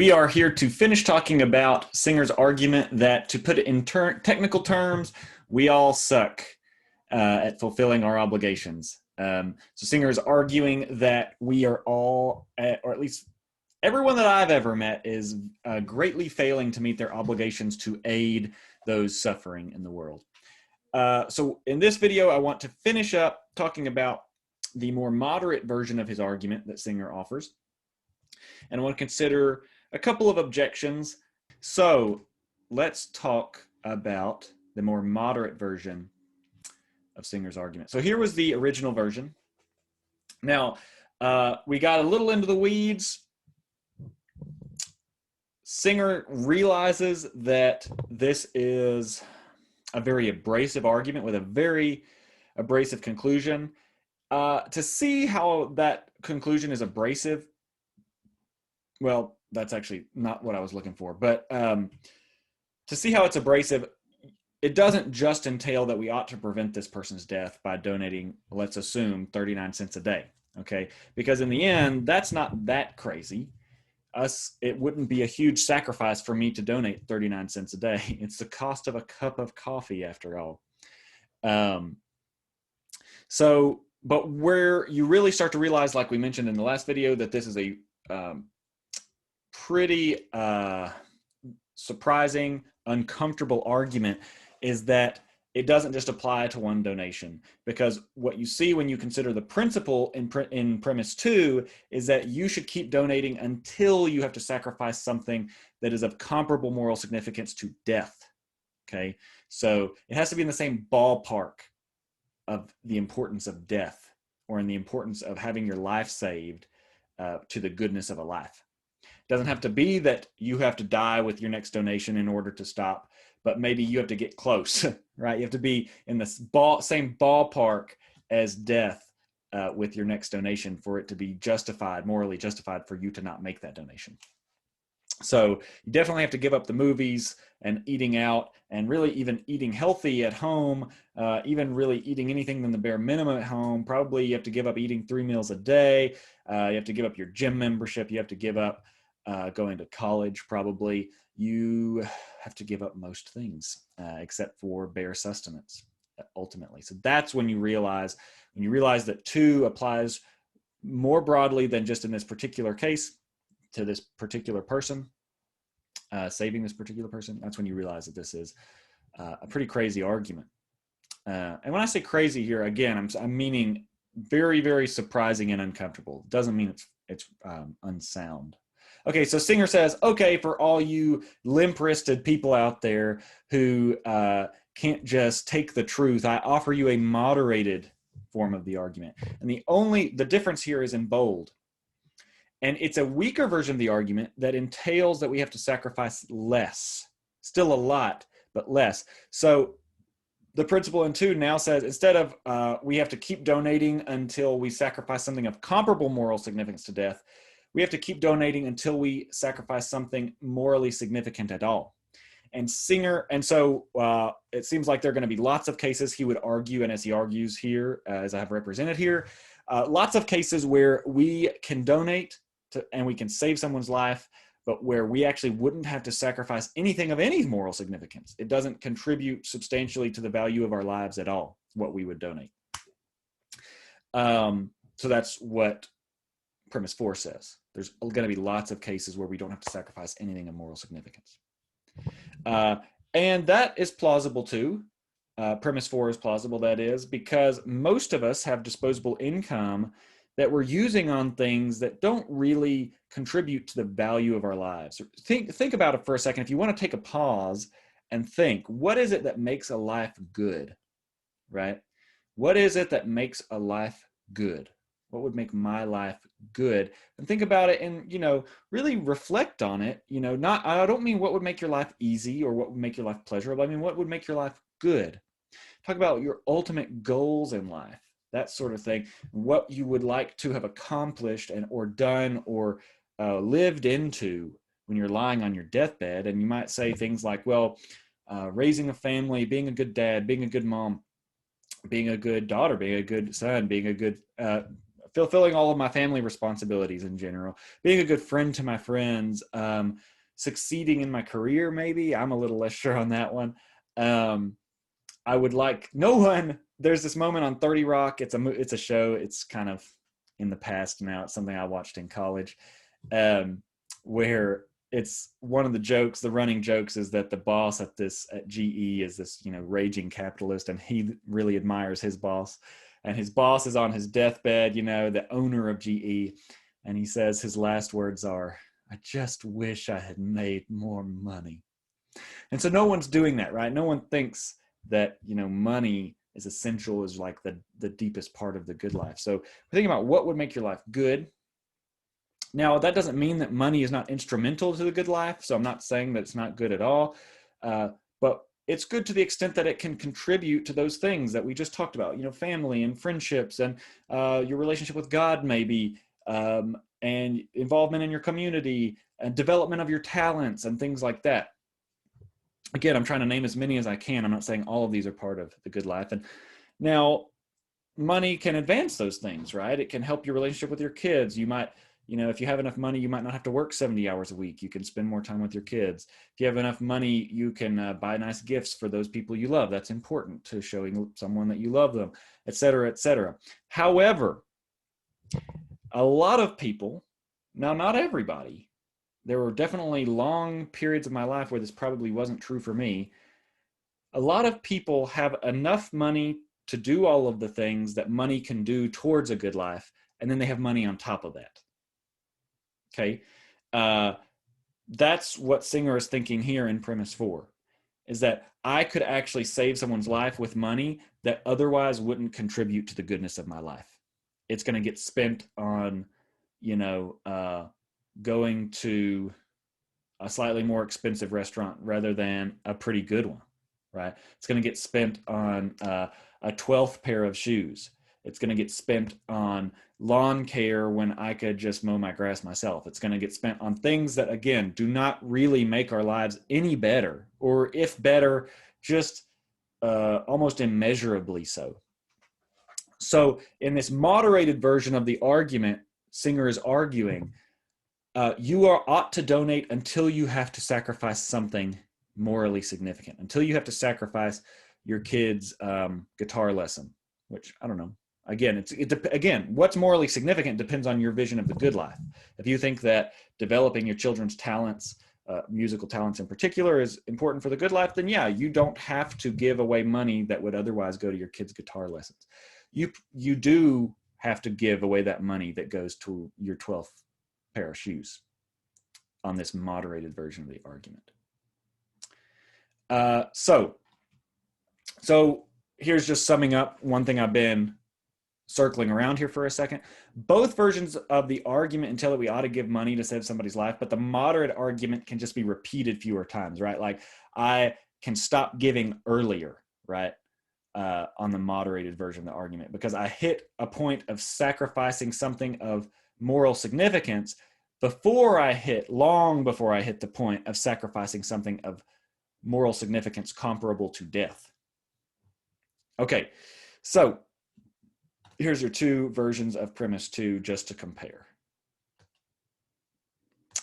We are here to finish talking about Singer's argument that, to put it in technical terms, we all suck at fulfilling our obligations. So Singer is arguing that we are all, or at least everyone that I've ever met, is greatly failing to meet their obligations to aid those suffering in the world. So in this video, I want to finish up talking about the more moderate version of his argument that Singer offers. And I want to consider a couple of objections. So let's talk about the more moderate version of Singer's argument. So here was the original version. Now, we got a little into the weeds. Singer realizes that this is a very abrasive argument with a very abrasive conclusion. To see how that conclusion is abrasive, well, that's actually not what I was looking for, but to see how it's abrasive, it doesn't just entail that we ought to prevent this person's death by donating, let's assume, 39 cents a day, okay? Because in the end, that's not that crazy. It wouldn't be a huge sacrifice for me to donate 39 cents a day. It's the cost of a cup of coffee, after all. But where you really start to realize, like we mentioned in the last video, that this is a pretty surprising, uncomfortable argument, is that it doesn't just apply to one donation. Because what you see when you consider the principle in premise 2 is that you should keep donating until you have to sacrifice something that is of comparable moral significance to death. Okay, so it has to be in the same ballpark of the importance of death, or in the importance of having your life saved, to the goodness of a life. It doesn't have to be that you have to die with your next donation in order to stop, but maybe you have to get close, right? You have to be in the same ballpark as death with your next donation for it to be justified, morally justified, for you to not make that donation. So you definitely have to give up the movies and eating out, and really even eating healthy at home, even really eating anything than the bare minimum at home. Probably you have to give up eating 3 meals a day. You have to give up your gym membership. You have to give up going to college, probably. You have to give up most things except for bare sustenance, ultimately. So that's when you realize that 2 applies more broadly than just in this particular case to this particular person, saving this particular person. That's when you realize that this is a pretty crazy argument. And when I say crazy here, again, I'm meaning very, very surprising and uncomfortable. It doesn't mean it's unsound. Okay, so Singer says, okay, for all you limp-wristed people out there who can't just take the truth, I offer you a moderated form of the argument. And the difference here is in bold. And it's a weaker version of the argument that entails that we have to sacrifice less. Still a lot, but less. So the principle in 2 now says, instead of we have to keep donating until we sacrifice something of comparable moral significance to death, we have to keep donating until we sacrifice something morally significant at all. And so it seems like there are going to be lots of cases, he would argue, and as he argues here, as I have represented here, lots of cases where we can donate and we can save someone's life, but where we actually wouldn't have to sacrifice anything of any moral significance. It doesn't contribute substantially to the value of our lives at all, what we would donate. So that's what premise 4 says. There's going to be lots of cases where we don't have to sacrifice anything of moral significance. And that is plausible too. Premise 4 is plausible, that is, because most of us have disposable income that we're using on things that don't really contribute to the value of our lives. Think about it for a second. If you want to take a pause and think, what is it that makes a life good, right? What is it that makes a life good? What would make my life good? And think about it and, really reflect on it. I don't mean what would make your life easy or what would make your life pleasurable. I mean, what would make your life good? Talk about your ultimate goals in life, that sort of thing. What you would like to have accomplished or done or lived into when you're lying on your deathbed. And you might say things like, well, raising a family, being a good dad, being a good mom, being a good daughter, being a good son, being a good fulfilling all of my family responsibilities in general, being a good friend to my friends, succeeding in my career. Maybe I'm a little less sure on that one. I would like no one. There's this moment on 30 Rock. It's a show. It's kind of in the past now. It's something I watched in college, where it's one of the jokes, the running jokes, is that the boss at GE is this, raging capitalist, and he really admires his boss. And his boss is on his deathbed, the owner of GE. And he says his last words are, "I just wish I had made more money." And so no one's doing that, right? No one thinks that, money is essential, is like the deepest part of the good life. So we're thinking about what would make your life good. Now, that doesn't mean that money is not instrumental to the good life. So I'm not saying that it's not good at all. But it's good to the extent that it can contribute to those things that we just talked about, family and friendships, and your relationship with God, maybe, and involvement in your community, and development of your talents and things like that. Again, I'm trying to name as many as I can. I'm not saying all of these are part of the good life. And now, money can advance those things, right? It can help your relationship with your kids. You might, if you have enough money, you might not have to work 70 hours a week. You can spend more time with your kids. If you have enough money, you can buy nice gifts for those people you love. That's important to showing someone that you love them, et cetera, et cetera. However, a lot of people, now not everybody, there were definitely long periods of my life where this probably wasn't true for me. A lot of people have enough money to do all of the things that money can do towards a good life, and then they have money on top of that. Okay, that's what Singer is thinking here in premise 4, is that I could actually save someone's life with money that otherwise wouldn't contribute to the goodness of my life. It's going to get spent on, going to a slightly more expensive restaurant rather than a pretty good one, right? It's going to get spent on a 12th pair of shoes. It's going to get spent on lawn care when I could just mow my grass myself. It's going to get spent on things that, again, do not really make our lives any better, or if better, just almost immeasurably so. So in this moderated version of the argument, Singer is arguing, you ought to donate until you have to sacrifice something morally significant, until you have to sacrifice your kid's guitar lesson, which, I don't know. Again, again, what's morally significant depends on your vision of the good life. If you think that developing your children's talents, musical talents in particular, is important for the good life, then yeah, you don't have to give away money that would otherwise go to your kids' guitar lessons. You do have to give away that money that goes to your 12th pair of shoes on this moderated version of the argument. So here's just summing up one thing I've been circling around here for a second. Both versions of the argument entail that we ought to give money to save somebody's life, but the moderate argument can just be repeated fewer times, right? Like I can stop giving earlier, right? On the moderated version of the argument, because I hit a point of sacrificing something of moral significance long before I hit the point of sacrificing something of moral significance comparable to death. Okay, so here's your two versions of premise 2 just to compare.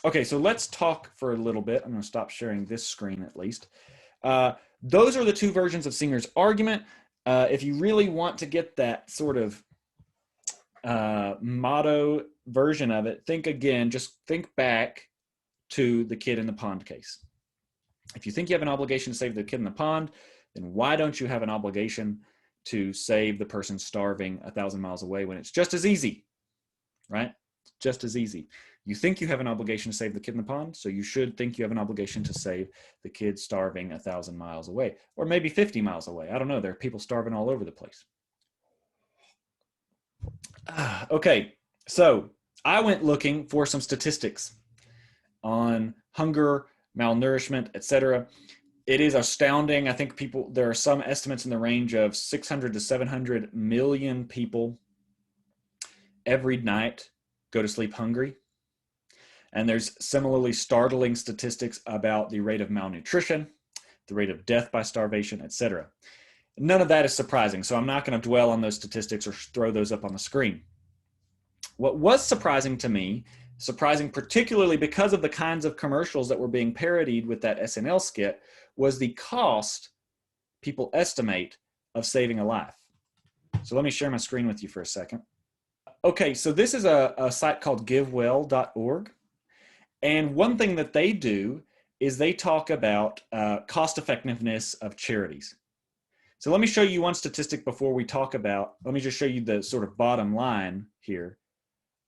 Okay, so let's talk for a little bit. I'm going to stop sharing this screen at least. Those are the two versions of Singer's argument. If you really want to get that sort of motto version of it, just think back to the kid in the pond case. If you think you have an obligation to save the kid in the pond, then why don't you have an obligation to save the person starving 1,000 miles away when it's just as easy, right? Just as easy. You think you have an obligation to save the kid in the pond, so you should think you have an obligation to save the kid starving 1,000 miles away, or maybe 50 miles away. I don't know. There are people starving all over the place. Okay, so I went looking for some statistics on hunger, malnourishment, etc. It is astounding. I think there are some estimates in the range of 600 to 700 million people every night go to sleep hungry. And there's similarly startling statistics about the rate of malnutrition, the rate of death by starvation, etc. None of that is surprising, so I'm not going to dwell on those statistics or throw those up on the screen. What was surprising to me, surprising particularly because of the kinds of commercials that were being parodied with that SNL skit, was the cost people estimate of saving a life. So let me share my screen with you for a second. Okay, so this is a site called givewell.org. And one thing that they do is they talk about cost effectiveness of charities. So let me show you one statistic before we talk about, let me just show you the sort of bottom line here.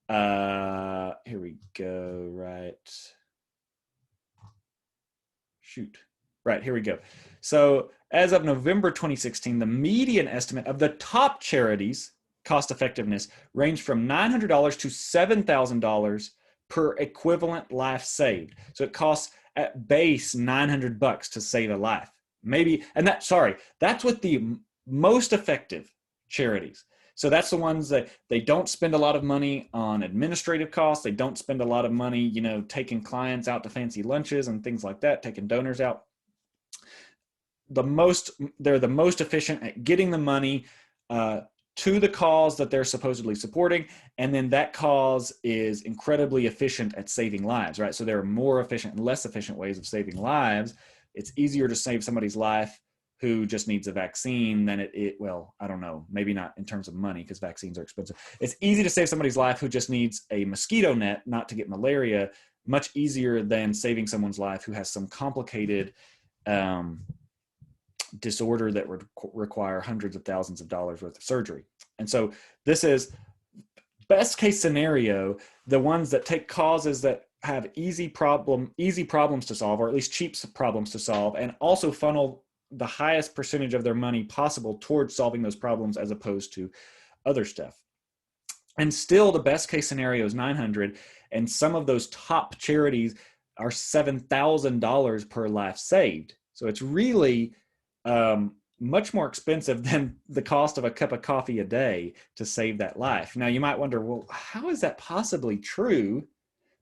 Here we go, right. Shoot. Right, here we go. So as of November 2016, the median estimate of the top charities' cost effectiveness ranged from $900 to $7,000 per equivalent life saved. So it costs at base $900 to save a life. Maybe, and that's with the most effective charities. So that's the ones that they don't spend a lot of money on administrative costs. They don't spend a lot of money, you know, taking clients out to fancy lunches and things like that, taking donors out. They're the most efficient at getting the money to the cause that they're supposedly supporting, and then that cause is incredibly efficient at saving lives, right? So there are more efficient and less efficient ways of saving lives. It's easier to save somebody's life who just needs a vaccine than well, I don't know, maybe not in terms of money because vaccines are expensive. It's easy to save somebody's life who just needs a mosquito net not to get malaria, much easier than saving someone's life who has some complicated disorder that would require hundreds of thousands of dollars worth of surgery. And so this is best case scenario, the ones that take causes that have easy problems to solve, or at least cheap problems to solve, and also funnel the highest percentage of their money possible towards solving those problems as opposed to other stuff. And still the best case scenario is 900, and some of those top charities are $7,000 per life saved. So it's really much more expensive than the cost of a cup of coffee a day to save that life. Now you might wonder, well, how is that possibly true?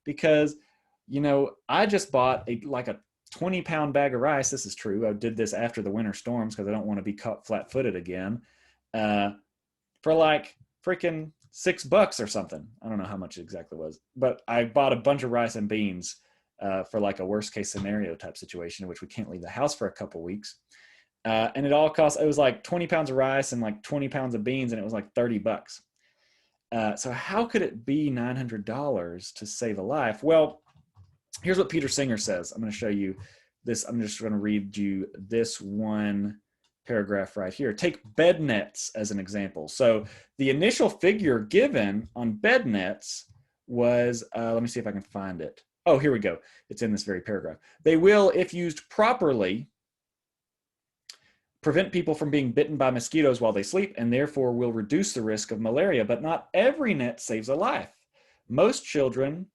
Because, you know, I just bought a 20-pound bag of rice. This is true. I did this after the winter storms because I don't want to be caught flat-footed again, for like freaking $6 or something. I don't know how much it exactly was, but I bought a bunch of rice and beans for like a worst case scenario type situation in which we can't leave the house for a couple weeks. And it was like 20 pounds of rice and like 20 pounds of beans, and it was like $30. So how could it be $900 to save a life? Well, here's what Peter Singer says. I'm going to show you this. I'm just going to read you this one paragraph right here. Take bed nets as an example. So the initial figure given on bed nets was, let me see if I can find it. Oh, here we go. It's in this very paragraph. They will, if used properly, prevent people from being bitten by mosquitoes while they sleep, and therefore will reduce the risk of malaria. But not every net saves a life. Most children,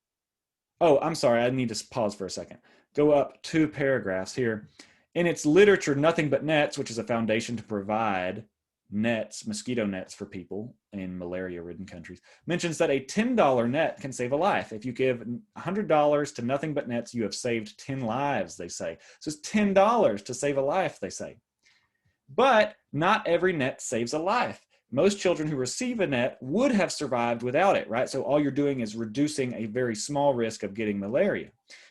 oh, I'm sorry, I need to pause for a second. Go up 2 paragraphs here. In its literature, Nothing But Nets, which is a foundation to provide nets, mosquito nets for people in malaria-ridden countries, mentions that a $10 net can save a life. If you give $100 to Nothing But Nets, you have saved 10 lives, they say. So it's $10 to save a life, they say. But not every net saves a life. Most children who receive a net would have survived without it, right? So all you're doing is reducing a very small risk of getting malaria.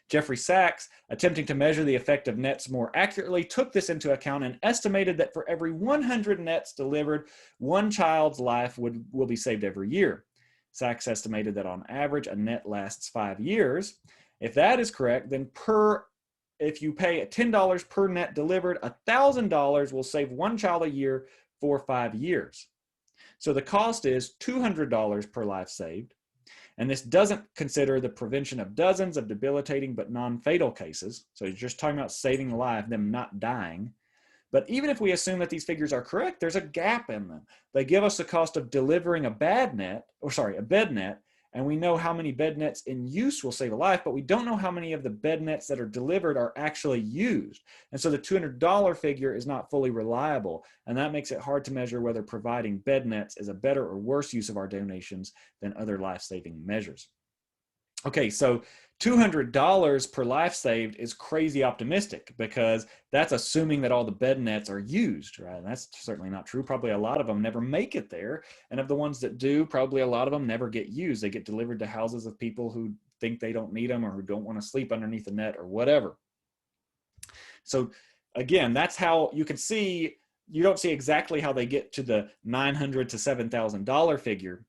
Jeffrey Sachs, attempting to measure the effect of nets more accurately, took this into account and estimated that for every 100 nets delivered, one child's life will be saved every year. Sachs estimated that on average, a net lasts 5 years. If that is correct, then if you pay $10 per net delivered, $1,000 will save one child a year for 5 years. So the cost is $200 per life saved. And this doesn't consider the prevention of dozens of debilitating but non-fatal cases. So you're just talking about saving a life, them not dying. But even if we assume that these figures are correct, there's a gap in them. They give us the cost of delivering a bed net, and we know how many bed nets in use will save a life, but we don't know how many of the bed nets that are delivered are actually used. And so the $200 figure is not fully reliable, and that makes it hard to measure whether providing bed nets is a better or worse use of our donations than other life-saving measures. Okay, so $200 per life saved is crazy optimistic, because that's assuming that all the bed nets are used, right? And that's certainly not true. Probably a lot of them never make it there. And of the ones that do, probably a lot of them never get used. They get delivered to houses of people who think they don't need them, or who don't want to sleep underneath the net or whatever. So again, that's how you can see, you don't see exactly how they get to the $900 to $7,000 figure,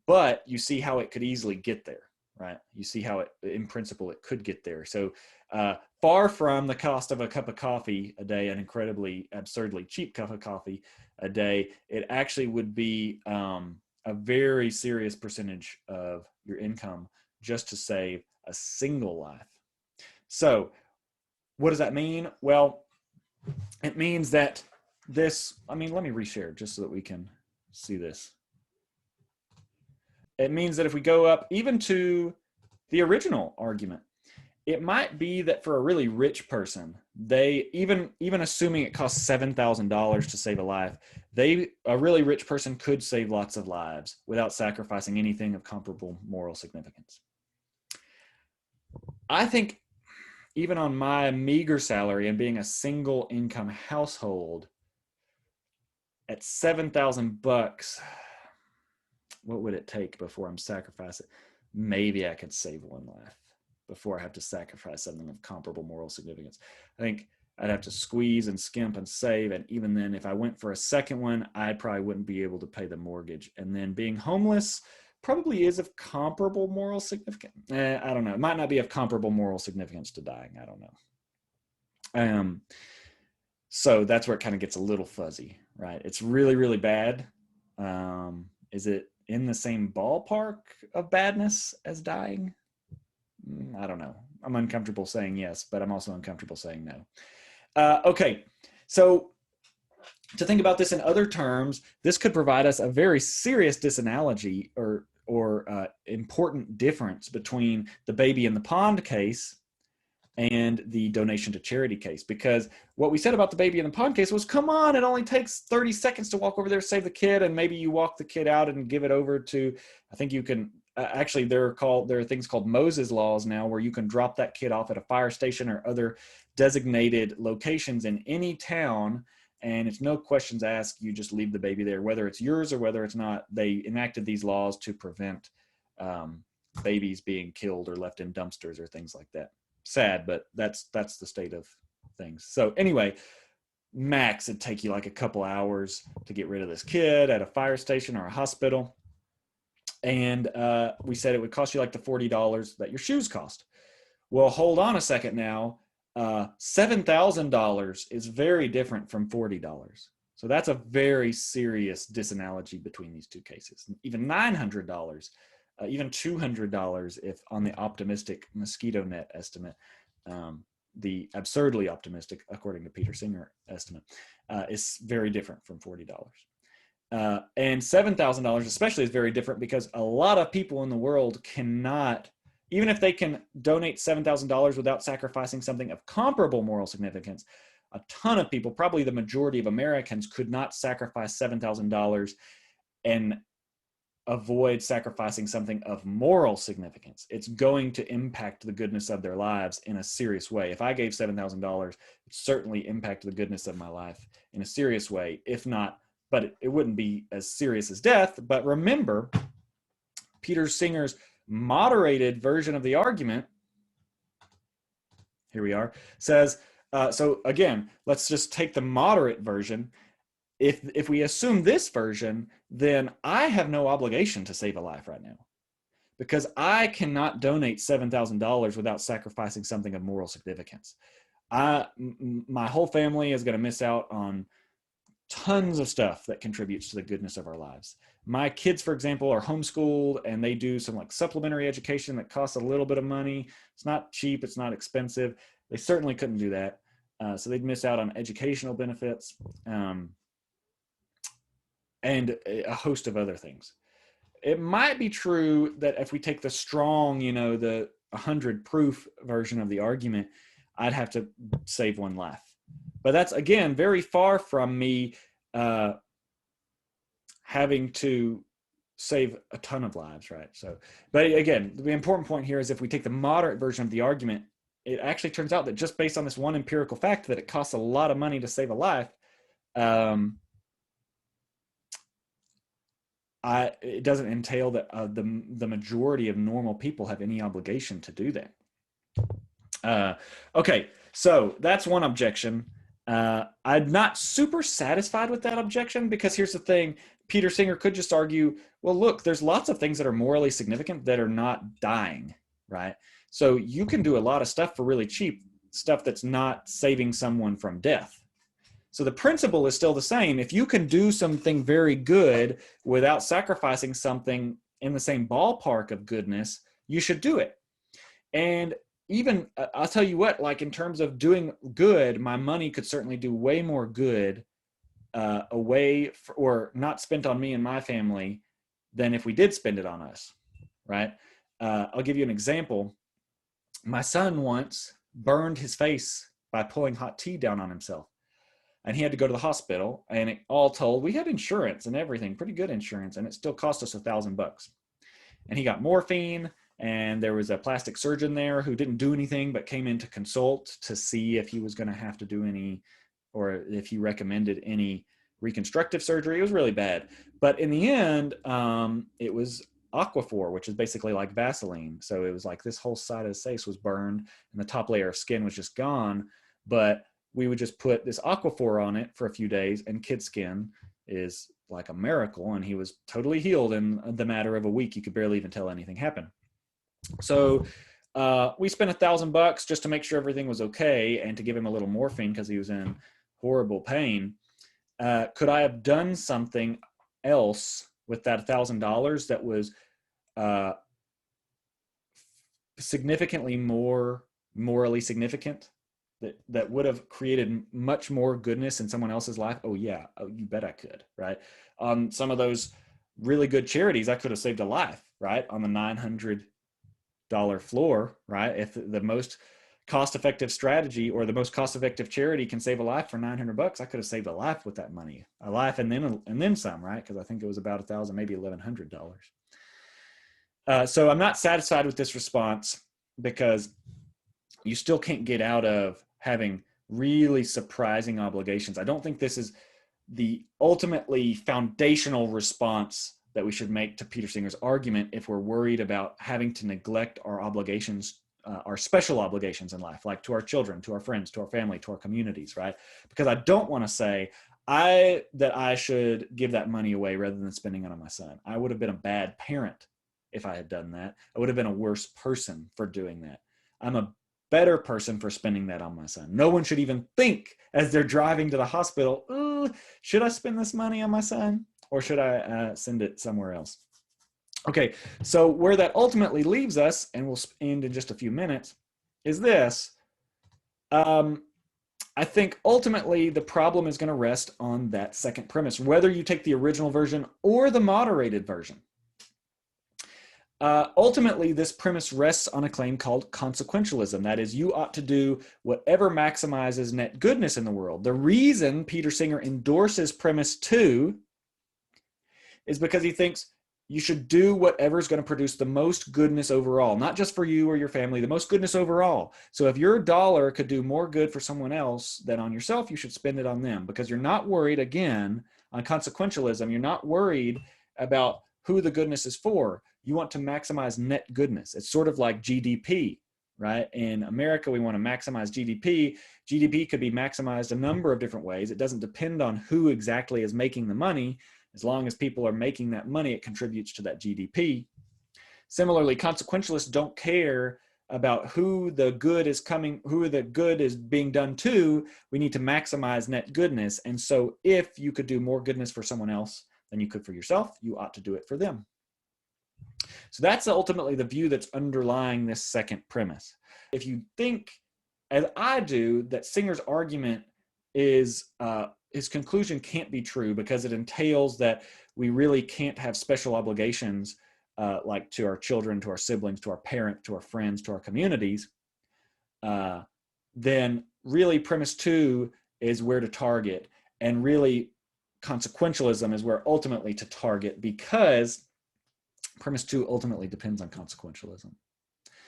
but you see how it could easily get there, right? You see how it, in principle, it could get there. So far from the cost of a cup of coffee a day, an incredibly absurdly cheap cup of coffee a day, it actually would be a very serious percentage of your income just to save a single life. So what does that mean? Well, it means that this, let me reshare just so that we can see this. It means that if we go up even to the original argument, it might be that for a really rich person, they, even assuming it costs $7,000 to save a life, a really rich person could save lots of lives without sacrificing anything of comparable moral significance. I think even on my meager salary and being a single income household, at $7,000, what would it take before I'm sacrificing? Maybe I could save one life before I have to sacrifice something of comparable moral significance. I think I'd have to squeeze and skimp and save. And even then, if I went for a second one, I probably wouldn't be able to pay the mortgage. And then being homeless probably is of comparable moral significance. I don't know. It might not be of comparable moral significance to dying. I don't know. So that's where it kind of gets a little fuzzy, right? It's really, really bad. Is it in the same ballpark of badness as dying? I don't know. I'm uncomfortable saying yes, but I'm also uncomfortable saying no. Okay, so to think about this in other terms, this could provide us a very serious disanalogy or important difference between the baby in the pond case and the donation to charity case. Because what we said about the baby in the pond case was, come on, it only takes 30 seconds to walk over there, save the kid, and maybe you walk the kid out and give it over to, I think you can, actually there are things called Moses laws now where you can drop that kid off at a fire station or other designated locations in any town, and it's no questions asked, you just leave the baby there, whether it's yours or whether it's not. They enacted these laws to prevent babies being killed or left in dumpsters or things like that. Sad, but that's the state of things. So anyway, max it'd take you like a couple hours to get rid of this kid at a fire station or a hospital. And we said it would cost you like the $40 that your shoes cost. Well, hold on a second now. $7,000 is very different from $40. So that's a very serious disanalogy between these two cases. Even $900, even $200 if on the optimistic mosquito net estimate, the absurdly optimistic, according to Peter Singer estimate, is very different from $40. And $7,000 especially is very different because a lot of people in the world cannot, even if they can donate $7,000 without sacrificing something of comparable moral significance, a ton of people, probably the majority of Americans, could not sacrifice $7,000 and avoid sacrificing something of moral significance. It's going to impact the goodness of their lives in a serious way. If I gave $7,000, it certainly impacted the goodness of my life in a serious way, if not, but it wouldn't be as serious as death. But remember, Peter Singer's moderated version of the argument, here we are, says, so again, let's just take the moderate version. If we assume this version, then I have no obligation to save a life right now because I cannot donate $7,000 without sacrificing something of moral significance. My whole family is going to miss out on tons of stuff that contributes to the goodness of our lives. My kids, for example, are homeschooled and they do some like supplementary education that costs a little bit of money. It's not cheap. It's not expensive. They certainly couldn't do that. So they'd miss out on educational benefits and a host of other things. It might be true that if we take the strong, the 100 proof version of the argument, I'd have to save one life. But that's, again, very far from me having to save a ton of lives, right? So, but again, the important point here is if we take the moderate version of the argument, it actually turns out that just based on this one empirical fact that it costs a lot of money to save a life, it doesn't entail that the majority of normal people have any obligation to do that. Okay, so that's one objection. I'm not super satisfied with that objection because here's the thing. Peter Singer could just argue, well, look, there's lots of things that are morally significant that are not dying, right? So you can do a lot of stuff for really cheap, stuff that's not saving someone from death. So the principle is still the same. If you can do something very good without sacrificing something in the same ballpark of goodness, you should do it. And even, I'll tell you what, like in terms of doing good, my money could certainly do way more good or not spent on me and my family than if we did spend it on us, right? I'll give you an example. My son once burned his face by pulling hot tea down on himself. And he had to go to the hospital, and all told, we had insurance and everything, pretty good insurance, and it still cost us $1,000. And he got morphine, and there was a plastic surgeon there who didn't do anything but came in to consult to see if he was going to have to do any, or if he recommended any reconstructive surgery. It was really bad. But in the end, it was Aquaphor, which is basically like Vaseline. So it was like this whole side of his face was burned, and the top layer of skin was just gone. But we would just put this Aquaphor on it for a few days, and kid skin is like a miracle. And he was totally healed in the matter of a week. You could barely even tell anything happened. So we spent $1,000 just to make sure everything was okay and to give him a little morphine because he was in horrible pain. Could I have done something else with that $1,000 that was significantly more morally significant? That would have created much more goodness in someone else's life? Oh yeah, you bet I could, right? On some of those really good charities, I could have saved a life, right? On the $900 floor, right? If the most cost-effective strategy or the most cost-effective charity can save a life for $900, I could have saved a life with that money, a life and then some, right? Because I think it was about $1,000, maybe $1,100. So I'm not satisfied with this response because you still can't get out of having really surprising obligations. I don't think this is the ultimately foundational response that we should make to Peter Singer's argument if we're worried about having to neglect our obligations, our special obligations in life, like to our children, to our friends, to our family, to our communities, right? Because I don't want to say that I should give that money away rather than spending it on my son. I would have been a bad parent if I had done that. I would have been a worse person for doing that. I'm a better person for spending that on my son. No one should even think as they're driving to the hospital, should I spend this money on my son or should I send it somewhere else? Okay, so where that ultimately leaves us, and we'll end in just a few minutes, is this. I think ultimately the problem is going to rest on that second premise, whether you take the original version or the moderated version. Ultimately, this premise rests on a claim called consequentialism. That is, you ought to do whatever maximizes net goodness in the world. The reason Peter Singer endorses premise 2 is because he thinks you should do whatever is going to produce the most goodness overall, not just for you or your family, the most goodness overall. So if your dollar could do more good for someone else than on yourself, you should spend it on them because you're not worried, again, on consequentialism. You're not worried about who the goodness is for. You want to maximize net goodness. It's sort of like GDP, right? In America, we want to maximize GDP. GDP could be maximized a number of different ways. It doesn't depend on who exactly is making the money. As long as people are making that money, it contributes to that GDP. Similarly, consequentialists don't care about who the good is being done to. We need to maximize net goodness. And so if you could do more goodness for someone else than you could for yourself, you ought to do it for them. So that's ultimately the view that's underlying this second premise. If you think, as I do, that Singer's argument is his conclusion can't be true because it entails that we really can't have special obligations like to our children, to our siblings, to our parents, to our friends, to our communities, then really premise 2 is where to target, and really consequentialism is where ultimately to target, because Premise 2 ultimately depends on consequentialism.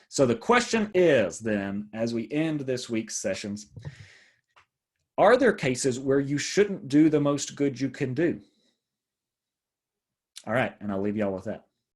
So the question is then, as we end this week's sessions, are there cases where you shouldn't do the most good you can do? All right, and I'll leave y'all with that.